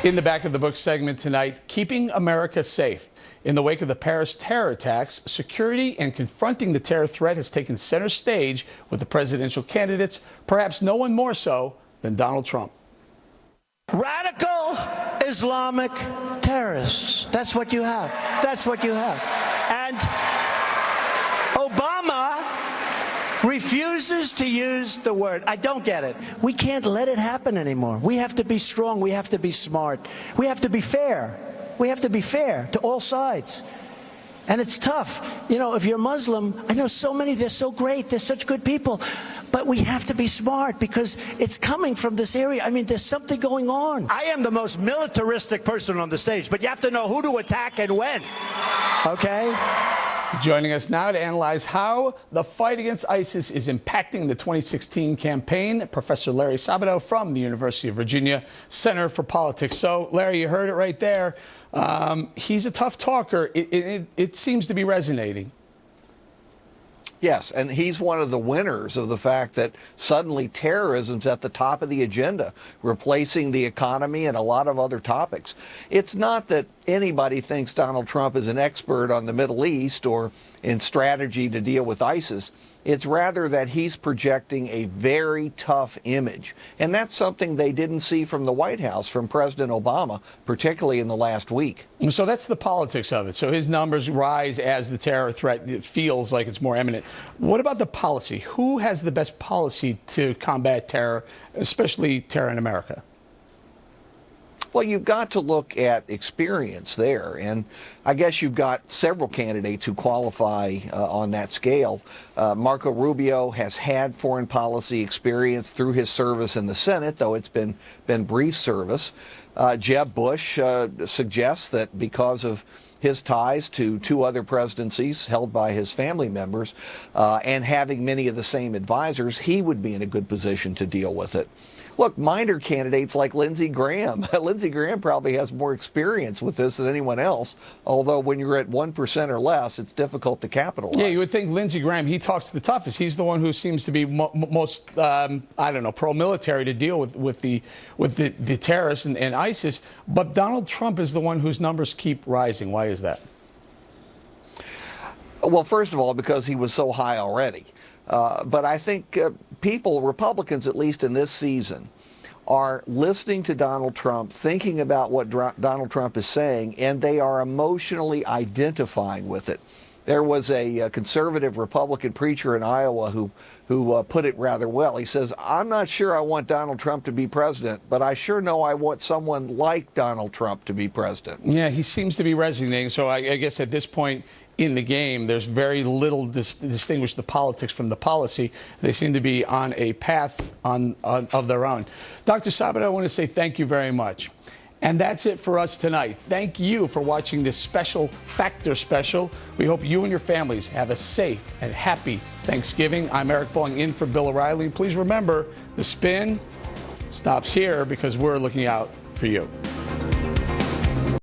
In the Back of the Book segment tonight, keeping America safe. In the wake of the Paris terror attacks, security and confronting the terror threat has taken center stage with the presidential candidates, perhaps no one more so than Donald Trump. Radical Islamic terrorists. That's what you have. That's what you have. And Obama refuses to use the word. I don't get it. We can't let it happen anymore. We have to be strong. We have to be smart. We have to be fair. We have to be fair to all sides. And it's tough. You know, if you're Muslim, I know so many, they're so great, they're such good people. But we have to be smart because it's coming from this area. I mean, there's something going on. I am the most militaristic person on the stage, but you have to know who to attack and when. Okay? Joining us now to analyze how the fight against ISIS is impacting the 2016 campaign, Professor Larry Sabato from the University of Virginia Center for Politics. So, Larry, you heard it right there. He's a tough talker. It seems to be resonating. Yes, and he's one of the winners of the fact that suddenly terrorism's at the top of the agenda, replacing the economy and a lot of other topics. It's not that anybody thinks Donald Trump is an expert on the Middle East or in strategy to deal with ISIS. It's rather that he's projecting a very tough image. And that's something they didn't see from the White House, from President Obama, particularly in the last week. So that's the politics of it. So his numbers rise as the terror threat feels like it's more imminent. What about the policy? Who has the best policy to combat terror, especially terror in America? Well, you've got to look at experience there, and I guess you've got several candidates who qualify on that scale. Marco Rubio has had foreign policy experience through his service in the Senate, though it's been brief service. Jeb Bush suggests that because of his ties to two other presidencies held by his family members and having many of the same advisors, he would be in a good position to deal with it. Look, minor candidates like Lindsey Graham. Lindsey Graham probably has more experience with this than anyone else, although when you're at 1% or less, it's difficult to capitalize. Yeah, you would think Lindsey Graham, he talks the toughest. He's the one who seems to be most, I don't know, pro-military to deal with the terrorists and ISIS. But Donald Trump is the one whose numbers keep rising. Why is that? Well, first of all, because he was so high already. But I think people, Republicans at least in this season, are listening to Donald Trump, thinking about what Donald Trump is saying, and they are emotionally identifying with it. There was a conservative Republican preacher in Iowa who put it rather well. He says, I'm not sure I want Donald Trump to be president, but I sure know I want someone like Donald Trump to be president. Yeah, he seems to be resonating. So I guess at this point in the game, there's very little to distinguish the politics from the policy. They seem to be on a path of their own. Dr. Sabato, I want to say thank you very much. And that's it for us tonight. Thank you for watching this special Factor special. We hope you and your families have a safe and happy Thanksgiving. I'm Eric Bolling in for Bill O'Reilly. Please remember, the spin stops here because we're looking out for you.